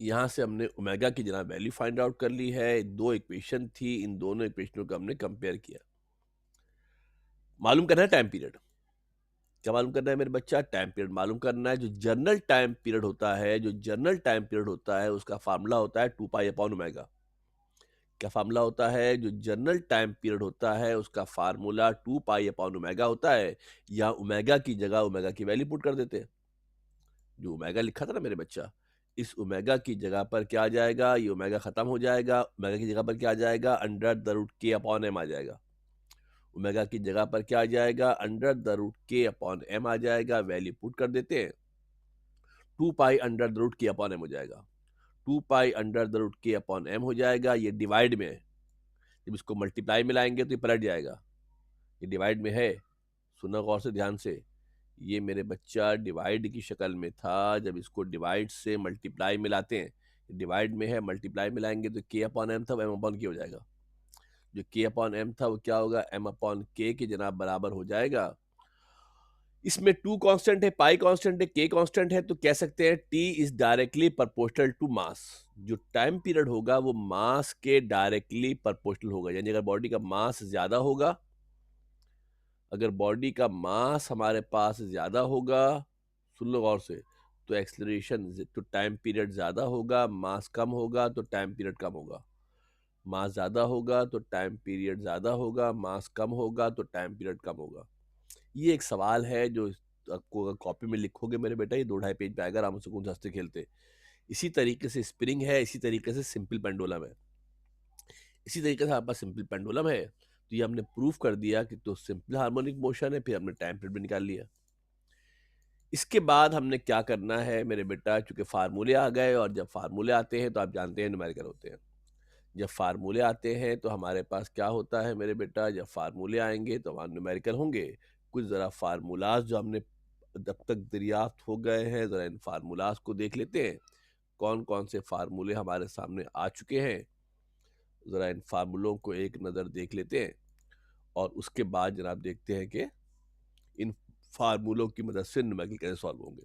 यहाँ से हमने ओमेगा की जनाब वैल्यू फाइंड आउट कर ली है। दो इक्वेशन थी, इन दोनों इक्वेशनों को हमने कंपेयर किया। मालूम करना है टाइम पीरियड। क्या मालूम करना है मेरे बच्चा? टाइम पीरियड मालूम करना है। जो जनरल टाइम पीरियड होता है, जो जनरल टाइम पीरियड होता है, उसका फार्मूला होता है 2 पाई अपॉन ओमेगा। क्या फार्मूला होता है? जो जनरल टाइम पीरियड होता है उसका फार्मूला 2 पाई अपॉन ओमेगा होता है। यहाँ ओमेगा की जगह ओमेगा की वैल्यू पुट कर देते हैं। जो ओमेगा लिखा था ना मेरे बच्चा, इस ओमेगा की जगह पर क्या आ जाएगा? ये ओमेगा खत्म हो जाएगा। ओमेगा की जगह पर क्या आ जाएगा? अंडर द रूट के अपॉन एम आ जाएगा। ओमेगा की जगह पर क्या आ जाएगा? अंडर द रूट के अपॉन एम आ जाएगा। वैल्यू पुट कर देते हैं। 2 पाई अंडर द रूट के अपॉन एम हो जाएगा। 2 पाई अंडर द रूट के अपॉन एम हो जाएगा। ये डिवाइड में है, जब इसको मल्टीप्लाई में लाएंगे तो ये पलट जाएगा। ये डिवाइड में है, सुना गौर से ध्यान से। ये मेरे बच्चा डिवाइड की शक्ल में था, जब इसको डिवाइड से मल्टीप्लाई में लाते हैं, डिवाइड में है, मल्टीप्लाई में लाएंगे तो के अपॉन एम था, एम अपॉन के हो जाएगा। जो के अपॉन एम था वो क्या होगा? एम अपॉन के जनाब बराबर हो जाएगा। इसमें 2 कांस्टेंट है, पाई कांस्टेंट है, के कांस्टेंट है, तो कह सकते हैं T is directly proportional to mass. जो टाइम पीरियड होगा वो मास के डायरेक्टली प्रोपोर्शनल होगा। यानी अगर बॉडी का मास ज्यादा होगा, अगर बॉडी का मास हमारे पास ज्यादा होगा, सुन लो गौर से। तो एक्सेलरेशन तो टाइम पीरियड ज़्यादा होगा, मास कम होगा तो टाइम पीरियड कम होगा। मास ज़्यादा होगा तो टाइम पीरियड ज़्यादा होगा, मास कम होगा तो टाइम पीरियड कम होगा। ये एक सवाल है जो आपको अगर कॉपी में लिखोगे मेरे बेटा, ये 2 ढाई पेज पे आएगा आराम से सुकून से हंसते खेलते। इसी तरीके से स्प्रिंग है, इसी तरीके से सिंपल पेंडुलम है, इसी तरीके से आपका सिंपल पेंडुलम है। तो ये हमने प्रूफ कर दिया कि तो सिंपल हार्मोनिक मोशन है, फिर हमने टाइम पीरियड भी निकाल लिया। इसके बाद हमने क्या करना है मेरे बेटा, चूंकि फार्मूले आ गए, और जब फार्मूले आते हैं तो आप जानते हैं न्यूमेरिकल होते हैं। जब फार्मूले आते हैं तो हमारे पास क्या होता है मेरे बेटा, जब फार्मूले आएंगे तो हमारे न्यूमेरिकल होंगे। कुछ ज़रा फार्मूलाज जो हमने जब तक दरियाफ्त हो गए हैं, ज़रा इन फार्मूलाज को देख लेते हैं, कौन कौन से फार्मूले हमारे सामने आ चुके हैं। ज़रा इन फार्मूलों को एक नज़र देख लेते हैं, और उसके बाद जनाब देखते हैं कि इन फार्मूलों की मदद से न्यूमेरिकल कैसे सॉल्व होंगे।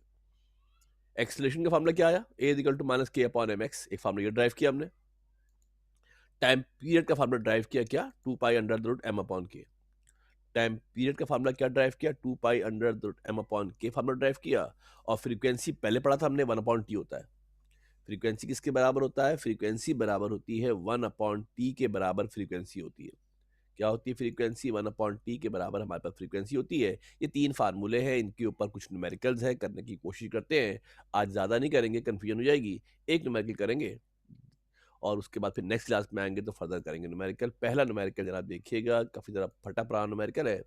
एक्सेलरेशन का फार्मूला क्या आया, a equal to minus k upon m x, एक फार्मूला ये ड्राइव किया हमने। टाइम पीरियड का फार्मूला ड्राइव किया क्या, 2 pi under the root m upon k. Time period का फार्मूला क्या ड्राइव किया, 2 pi under the root m upon k formula derive किया। और फ्रीक्वेंसी पहले पढ़ा था हमने, 1/t होता है। फ्रीक्वेंसी किसके बराबर होता है, फ्रीक्वेंसी बराबर होती है 1/t के बराबर फ्रीक्वेंसी होती है। क्या होती है फ्रीक्वेंसी, 1/t के बराबर हमारे पास फ्रीक्वेंसी होती है। ये 3 फार्मूले हैं, इनके ऊपर कुछ न्यूमेरिकल्स है, करने की कोशिश करते हैं। आज ज़्यादा नहीं करेंगे, कन्फ्यूजन हो जाएगी। एक न्यूमेरिकल करेंगे और उसके बाद फिर नेक्स्ट क्लास में आएंगे तो फर्दर करेंगे न्यूमेरिकल। पहला न्यूमेरिकल जरा देखिएगा, काफ़ी ज़रा फटा पुराना न्यूमेरिकल है।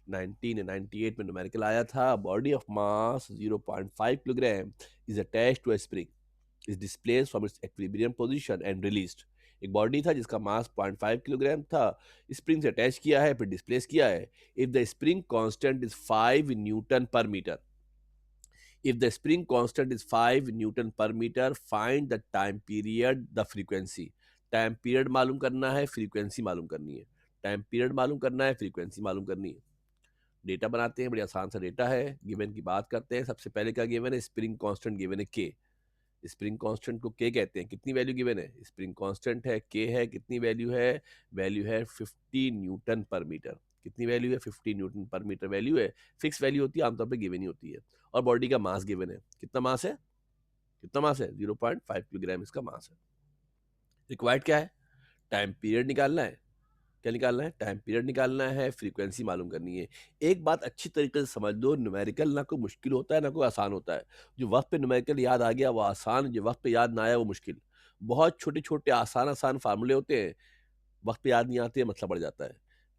1998 में न्यूमेरिकल आया था, body of mass 0.5 kilogram is attached to a spring, is displaced from its equilibrium position and released. एक बॉडी था जिसका मास 0.5 किलोग्राम था, स्प्रिंग से अटैच किया है, फिर डिस्प्लेस किया है। If the spring constant is 5 newton per metre, if the spring constant is 5 Newton per meter, find the time period, the frequency। Time period मालूम करना है, फ्रीक्वेंसी मालूम करनी है। टाइम पीरियड मालूम करना है, फ्रीक्वेंसी मालूम करनी है। डेटा बनाते हैं, बड़ी आसान सा डेटा है। गिवन की बात करते हैं। सबसे पहले क्या गिवन है, स्प्रिंग कांस्टेंट गिवन है के। स्प्रिंग कांस्टेंट को के कहते हैं। कितनी वैल्यू गिवन है, स्प्रिंग कांस्टेंट है के है, कितनी वैल्यू है, वैल्यू है 50 न्यूटन पर मीटर। कितनी वैल्यू है, 50 न्यूटन पर मीटर वैल्यू है। फिक्स वैल्यू होती है, आमतौर पर गिवन ही होती है। और बॉडी का मास गिवन है, कितना मास है, कितना मास है, 0.5 किलोग्राम इसका मास है। रिक्वायर्ड क्या है, टाइम पीरियड निकालना है। क्या निकालना है, टाइम पीरियड निकालना है, फ्रीक्वेंसी मालूम करनी है। एक बात अच्छी तरीके से समझ लो, न्यूमेरिकल ना कोई मुश्किल होता है ना कोई आसान होता है। जो वक्त पे न्यूमेरिकल याद आ गया वो आसान, जो वक्त पे याद ना आया वो मुश्किल। बहुत छोटे छोटे आसान आसान फार्मूले होते हैं, वक्त पे याद नहीं आते, मसला बढ़ जाता है।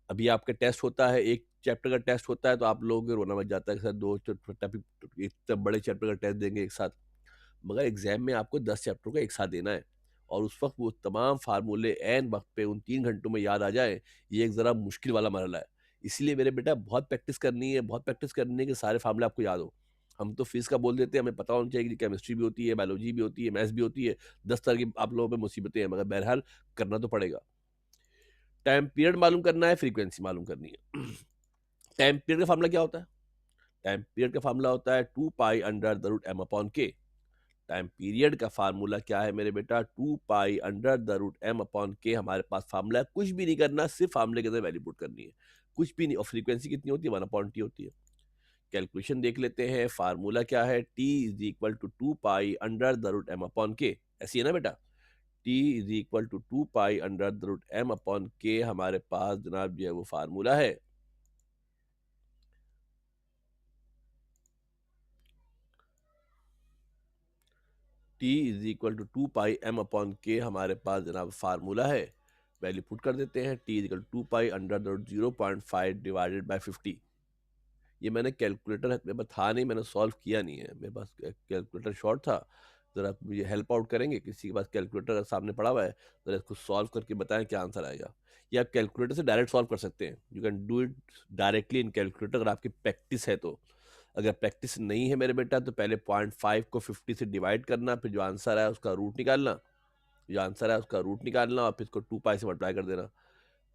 अभी आपका टेस्ट होता है, एक चैप्टर का टेस्ट होता है तो आप लोगों को रोना मच जाता है कि सर दो इतने बड़े चैप्टर का टेस्ट देंगे एक साथ। मगर एग्जाम में आपको 10 चैप्टर का एक साथ देना है, और उस वक्त वो तमाम फार्मूले एन वक्त पे उन 3 घंटों में याद आ जाए, ये एक ज़रा मुश्किल वाला मरहला है। इसलिए मेरे बेटा बहुत प्रैक्टिस करनी है, बहुत प्रैक्टिस करनी है कि सारे फार्मूले आपको याद हो। हम तो फीस का बोल देते हैं, हमें पता होना चाहिए कि केमिस्ट्री भी होती है, बायोलॉजी भी होती है, मैथ्स भी होती है। 10 तरह की आप लोगों पे मुसीबतें हैं, मगर बहरहाल करना तो पड़ेगा। टाइम पीरियड मालूम करना है, फ्रीक्वेंसी मालूम करनी है। टाइम पीरियड का फार्मूला क्या होता है, टाइम पीरियड का फार्मूला होता है 2 pi under the root m upon k. Time period का फार्मूला क्या है मेरे बेटा, 2 pi under the root m upon k. हमारे पास फार्मूला है, कुछ भी नहीं करना, सिर्फ फार्मूले के अंदर वैल्यू पुट करनी है, कुछ भी नहीं। और फ्रीक्वेंसी कितनी होती है, 1/t होती है। कैलकुलेशन देख लेते हैं, फार्मूला क्या है, T is equal to 2 pi under the root m upon k. ऐसी है ना बेटा, T is equal to 2 pi under the root m upon k हमारे पास जनाब जो है वो फार्मूला है। T is equal to 2 pi m upon k हमारे पास जनाब फार्मूला है। वैल्यू पुट कर देते हैं, T is equal to 2 pi under 0.5 divided by 50। ये मैंने कैलकुलेटर मेरे पास था नहीं, मैंने सॉल्व किया नहीं है, मेरे पास कैलकुलेटर शॉर्ट था। ज़रा मुझे हेल्प आउट करेंगे, किसी के पास कैलकुलेटर सामने पड़ा हुआ है, ज़रा इसको सॉल्व करके बताएं क्या आंसर आएगा। या आप कैलकुलेटर से डायरेक्ट सॉल्व कर सकते हैं, you can do it directly in calculator, अगर आपकी प्रैक्टिस है तो। अगर प्रैक्टिस नहीं है मेरे बेटा तो पहले 0.5 को 50 से डिवाइड करना, फिर जो आंसर है उसका रूट निकालना, जो आंसर है उसका रूट निकालना, और फिर इसको 2 पाई से मल्टीप्लाई कर देना।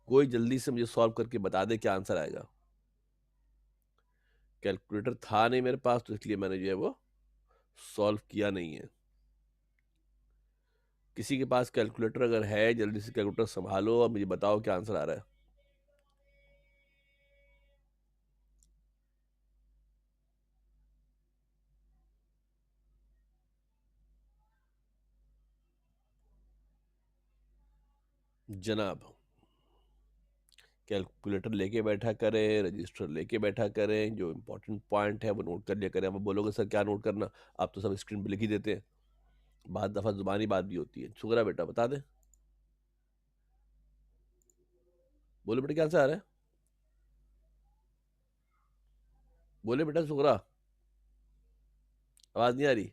कोई जल्दी से मुझे सॉल्व करके बता दे क्या आंसर आएगा। कैलकुलेटर था नहीं मेरे पास तो इसलिए मैंने जो है वो सॉल्व किया नहीं है। किसी के पास कैलकुलेटर अगर है, जल्दी से कैलकुलेटर संभालो और मुझे बताओ क्या आंसर आ रहा है। जनाब, कैलकुलेटर लेके बैठा करें, रजिस्टर लेके बैठा करें, जो इम्पोर्टेंट पॉइंट है वो नोट कर लिया करें। अब बोलोगे सर क्या नोट करना, आप तो सब स्क्रीन पे लिख ही देते हैं। बाद दफ़ा ज़ुबानी बात भी होती है। सुगरा बेटा बता दे, बोले बेटा क्या आंसर आ रहा है, बोले बेटा सुगरा, आवाज़ नहीं आ रही।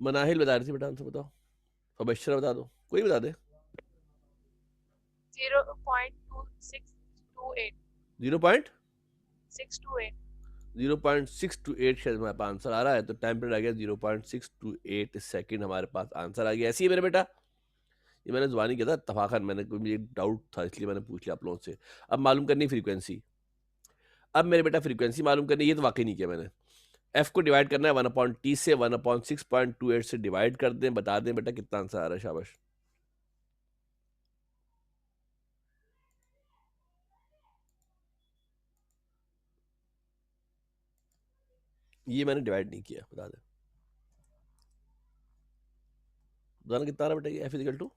मनाहिल बता रही थी बेटा, आंसर बताओ। फबश्शरा बता दो, कोई बता दे। 0.2628 628 0.628 शायद हमारे पास आंसर आ रहा है, तो टाइम पीरियड आ गया 0.628 सेकंड हमारे पास आंसर आ गया। ऐसी है मेरे बेटा, ये मैंने जुबानी किया था तफाकन, मैंने कोई मुझे डाउट था इसलिए मैंने पूछ लिया आप लोगों से। अब मालूम करनी फ्रीक्वेंसी। अब मेरे बेटा फ्रीक्वेंसी मालूम करनी, ये तो वाकई नहीं किया मैंने। एफ को डिवाइड करना है 1/t से, 1/6.28 से डिवाइड कर दें, बता दें बेटा कितना आंसर आ रहा है। शाबाश। ये मैंने डिवाइड नहीं किया, बता दें, बताना कितना आ रहा है बेटा। F equal to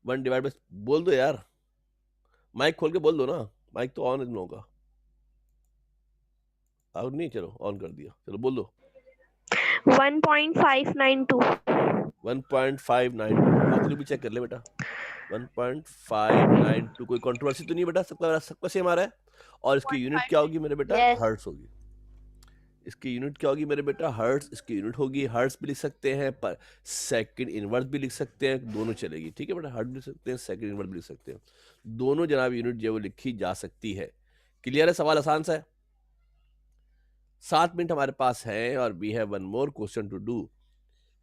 1 divide by, बोल दो यार, माइक खोल के बोल दो ना, माइक तो ऑन है तुम लोगों का। आउट नहीं, चलो ऑन कर दिया, चलो बोल दो। 1.592 1.592, बाकी लोग भी चेक कर ले बेटा। 1.592, कोई कंट्रोवर्सी तो नहीं बेटा, सबका सबका सेम आ रहा है। और इसकी यूनिट क्या होगी मेरे बेटा, Yes. हर्ट्स होगी। इसकी यूनिट क्या होगी मेरे बेटा, हर्ट्स। इसकी यूनिट होगी हर्ट्स भी लिख सकते हैं, पर सेकंड इनवर्स भी लिख सकते हैं, दोनों चलेगी। ठीक है बेटा, हर्ट्स भी लिख सकते हैं, सेकंड इनवर्स भी लिख सकते हैं, दोनों जनाब यूनिट जो है वो लिखी जा सकती है। क्लियर है, सवाल आसान सा है। 7 मिनट हमारे पास है और we have one more question to do.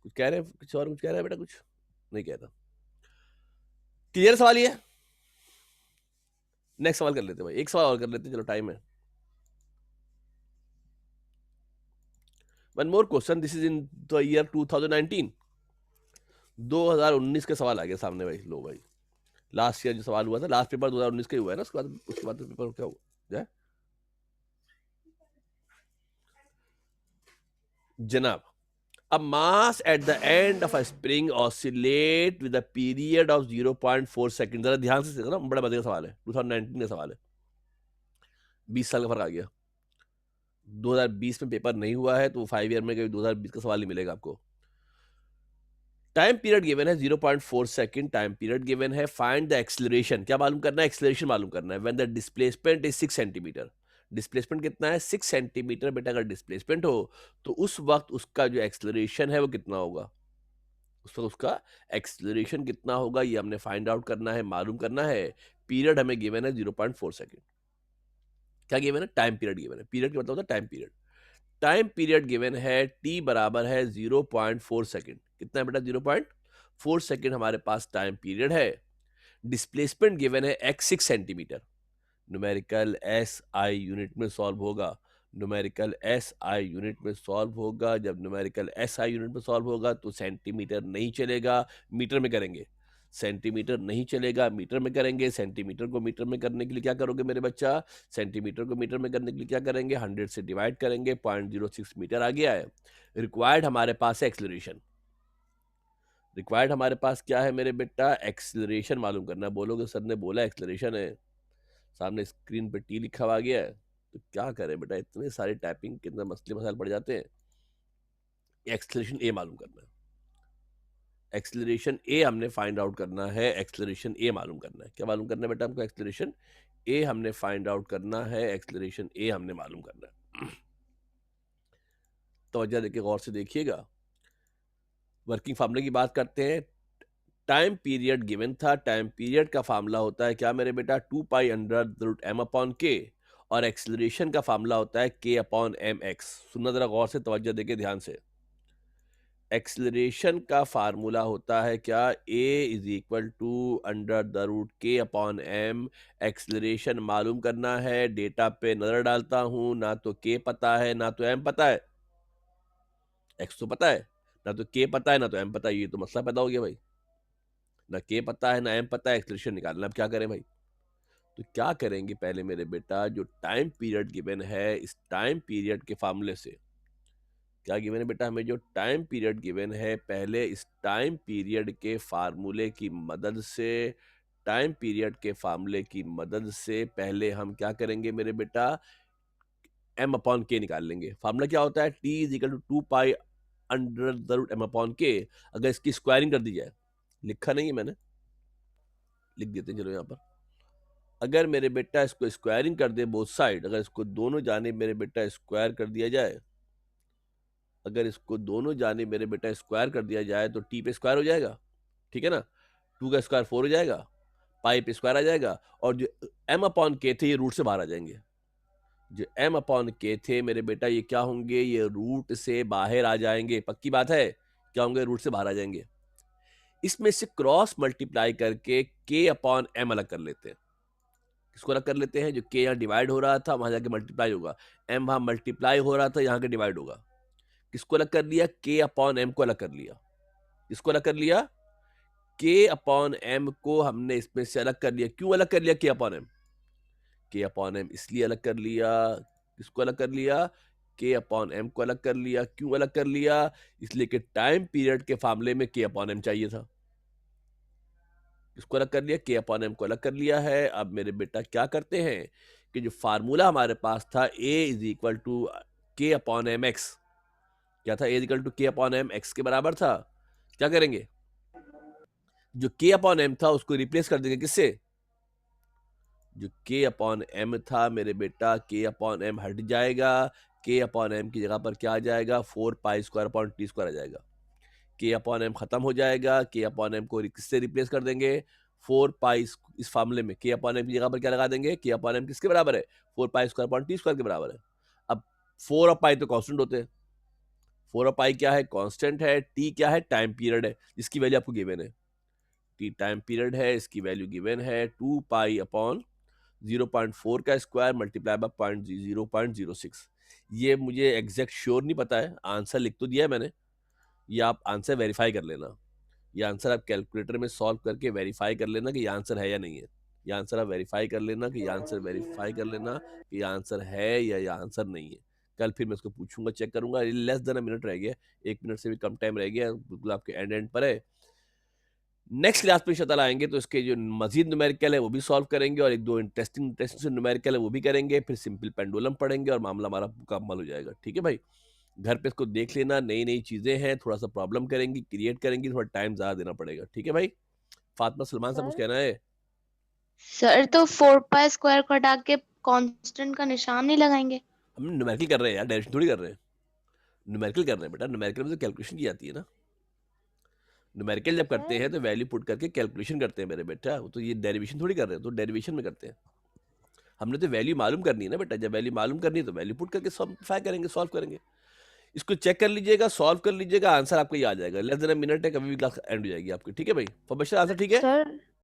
कुछ कह रहे हैं, कुछ और कुछ कह रहा है बेटा, कुछ नहीं कहता। क्लियर सवाल ये, नेक्स्ट सवाल कर लेते हैं भाई, एक सवाल और कर लेते हैं, चलो टाइम है। One more question, this is in the year 2019। 2019 का सवाल आ गया सामने भाई। लो भाई, लास्ट ईयर जो सवाल हुआ था, लास्ट पेपर 2019 का ही हुआ है ना, उसके बाद तो पेपर क्या हुआ है जनाब। A mass at the end of a spring oscillate with a period of 0.4 second. जरा ध्यान से देखो ना, बड़ा मजे का सवाल है, 2019 का सवाल है, 20 साल का फर्क आ गया। 2020 में पेपर नहीं हुआ है तो 5 ईयर में कभी 2020 का सवाल नहीं मिलेगा आपको। टाइम पीरियड गिवन है 0.4 सेकंड, टाइम पीरियड गिवन है। फाइंड द एक्सेलरेशन, क्या मालूम करना है, एक्सेलरेशन मालूम करना है। When the displacement is 6 centimetre, displacement कितना है, 6 सेंटीमीटर बेटा। अगर डिस्प्लेसमेंट हो तो उस वक्त उसका जो एक्सेलरेशन है वो कितना होगा, उस वक्त उसका एक्सेलरेशन कितना होगा, ये हमने फाइंड आउट करना है, मालूम करना है। पीरियड हमें गिवन है 0.4 सेकंड। क्या गिवन है, टाइम पीरियड गिवन है। पीरियड का मतलब होता है time period. Time period given है, t बराबर है 0.4 सेकंड। कितना है बेटा, 0.4 सेकंड हमारे पास टाइम पीरियड है। डिस्प्लेसमेंट गिवन है x 6 centimetre. Numerical S I unit में सॉल्व होगा, न्यूमेरिकल एस आई यूनिट में सॉल्व होगा। जब न्यूमेरिकल एस आई यूनिट में सॉल्व होगा तो सेंटीमीटर नहीं चलेगा, मीटर में करेंगे। सेंटीमीटर नहीं चलेगा, मीटर में करेंगे। सेंटीमीटर को मीटर में करने के लिए क्या करोगे मेरे बच्चा, सेंटीमीटर को मीटर में करने के लिए क्या करेंगे, 100 से डिवाइड करेंगे, 0.06 मीटर आ गया है। रिक्वायर्ड हमारे पास है एक्सेलरेशन। रिक्वायर्ड हमारे पास क्या है मेरे बेटा, एक्सेलरेशन मालूम करना है। बोलोगे सर ने बोला एक्सेलरेशन है, सामने स्क्रीन पे टी लिखा हुआ गया है, तो क्या करें बेटा, इतने सारे टाइपिंग के अंदर मसले मसाइल पड़ जाते हैं। एक्सेलरेशन ए मालूम करना है, एक्सेलरेशन ए हमने फाइंड आउट करना है, एक्सेलरेशन ए मालूम करना है। क्या मालूम करना है बेटा हमको, एक्सेलरेशन ए हमने फाइंड आउट करना है, एक्सेलरेशन ए हमने मालूम करना है। तवज्जो देके गौर से देखिएगा, वर्किंग फार्मूले की बात करते हैं। टाइम पीरियड गिवन था, टाइम पीरियड का फार्मूला होता है क्या मेरे बेटा, 2π/√m/k, और एक्सेलरेशन का फार्मूला होता है k/mx। सुनना जरा गौर से, तवज्जो देके ध्यान से। एक्सेलरेशन का फार्मूला होता है क्या, a =√k/m। एक्सेलरेशन मालूम करना है, डेटा पे नजर डालता हूं, ना तो k पता है ना तो m पता है। x तो पता है, ना तो k पता है ना तो m पता है, ये तो मसला पैदा हो गया भाई। ना k पता है ना m पता है, एक्सेलरेशन निकालना। अब क्या करें भाई, तो क्या करेंगे पहले मेरे बेटा, जो टाइम पीरियड गिवन है, इस टाइम पीरियड के फार्मूले से क्या गिवन है बेटा? हमें जो टाइम पीरियड गिवन है, पहले इस टाइम पीरियड के फार्मूले की मदद से, टाइम पीरियड के फार्मूले की मदद से पहले हम क्या करेंगे मेरे बेटा? एम अपॉन के निकाल लेंगे। फार्मूला क्या होता है? T is equal to 2 pi under the root m upon k. अगर इसकी स्क्वायरिंग कर दी जाए, लिखा नहीं है मैंने, लिख देते हैं चलो यहाँ पर। अगर मेरे बेटा इसको स्क्वायरिंग कर दे बोथ साइड, अगर इसको दोनों जानिब मेरे बेटा स्क्वायर कर दिया जाए, अगर इसको दोनों जानिब मेरे बेटा स्क्वायर कर दिया जाए तो टी पे स्क्वायर हो जाएगा, ठीक है ना? 2 का स्क्वायर 4 हो जाएगा, पाई पे स्क्वायर आ जाएगा, और जो एम अपॉन के थे ये रूट से बाहर आ जाएंगे। जो एम अपॉन के थे मेरे बेटा ये क्या होंगे? ये रूट से बाहर आ जाएंगे। पक्की बात है, क्या होंगे? रूट से बाहर आ जाएंगे। इसमें से क्रॉस मल्टीप्लाई करके के अपॉन एम अलग कर लेते हैं। किसको अलग कर लेते हैं? जो के यहाँ डिवाइड हो रहा था वहां जाके मल्टीप्लाई होगा, एम वहां मल्टीप्लाई हो रहा था यहाँ के डिवाइड होगा। किसको अलग कर लिया? के अपॉन एम को अलग कर लिया। किसको अलग कर लिया? के अपॉन एम को हमने इसमें से अलग कर लिया। क्यों अलग कर लिया के अपॉन एम? के अपॉन एम इसलिए अलग कर लिया, किसको अलग कर लिया? के अपॉन एम को अलग कर लिया। क्यों अलग कर लिया? इसलिए कि टाइम पीरियड के मामले में के अपॉन एम चाहिए था। इसको अलग कर लिया, के अपॉन एम को अलग कर लिया है। अब मेरे बेटा क्या करते हैं कि जो फार्मूला हमारे पास था ए इज इक्वल टू के अपॉन एम एक्स, क्या था? ए इज इक्वल टू के अपॉन एम एक्स के बराबर था। क्या करेंगे? जो के अपॉन एम था उसको रिप्लेस कर देंगे किससे? जो के अपॉन एम था मेरे बेटा, के अपॉन एम हट जाएगा, के अपॉन एम की जगह पर क्या आ जाएगा? 4 pi square upon t square आ जाएगा। के अपॉन एम खत्म हो जाएगा, के अपॉन एम को किससे रिप्लेस कर देंगे? 4 पाई। इस फार्मूले में के अपॉन एम की जगह पर क्या लगा देंगे? के अपॉन एम किसके बराबर है? 4 pi square upon t square के बराबर है। अब 4 और पाई तो कांस्टेंट होते हैं, 4 और पाई क्या है? कांस्टेंट है। टी क्या है? टाइम पीरियड है, जिसकी वैल्यू आपको गिवन है। टी टाइम पीरियड है, इसकी वैल्यू गिवन है 2 पाई अपॉन 0.4 का स्क्वायर मल्टीप्लाई बाय 0.06। ये मुझे एग्जैक्ट श्योर नहीं पता है, आंसर लिख तो दिया है मैंने, ये आप आंसर वेरीफाई कर लेना। ये आंसर आप कैलकुलेटर में सॉल्व करके वेरीफाई कर लेना कि ये आंसर है या नहीं है। ये आंसर आप वेरीफाई कर लेना कि ये आंसर वेरीफाई कर लेना कि ये आंसर है या ये आंसर नहीं है। कल फिर मैं उसको पूछूंगा, चेक करूंगा। लेस देन अ मिनट रह गया, 1 मिनट से भी कम टाइम रह गया, बिल्कुल आपके एंड पर है। नेक्स्ट क्लास में इंशाल्लाह आएंगे तो इसके जो मजीद न्यूमेरिकल है वो भी सॉल्व करेंगे, और एक दो इंटरेस्टिंग इंटरेस्टिंग से न्यूमेरिकल है वो भी करेंगे। फिर सिंपल पेंडुलम पढ़ेंगे और मामला हमारा मुकम्मल हो जाएगा। ठीक है भाई, घर पे इसको देख लेना, नई नई चीज़ें हैं, थोड़ा सा प्रॉब्लम करेंगी, क्रिएट करेंगी, थोड़ा टाइम ज़्यादा देना पड़ेगा। ठीक है भाई। फातिमा सलमान साहब कुछ सर कहना है? सर तो 4 पाई स्क्वायर को हटा के कांस्टेंट का निशान नहीं लगाएंगे? हम न्यूमेरिकल कर रहे हैं यार, डायरेक्शन थोड़ी कर रहे हैं। न्यूमेरिकल कर रहे हैं बेटा, न्यूमेरिकल में तो कैलकुलेशन की जाती है ना। न्यूमेरिकल जब करते सर हैं तो वैल्यू पुट करके कैलकुलेशन करते हैं मेरे बेटा, वो तो ये डेरिवेशन थोड़ी कर रहे हैं, तो डेरिवेशन में करते हैं। हमने तो वैल्यू मालूम करनी है ना बेटा, जब वैल्यू मालूम करनी है तो वैल्यू पुट करके सॉल्व करेंगे, सॉल्व करेंगे। इसको चेक कर लीजिएगा, सॉल्व कर लीजिएगा, आंसर आपको ये आ जाएगा। लेस देन अ मिनट है, कभी भी क्लास एंड हो जाएगी आपकी। ठीक है भाई, फबशर आंसर ठीक है? सर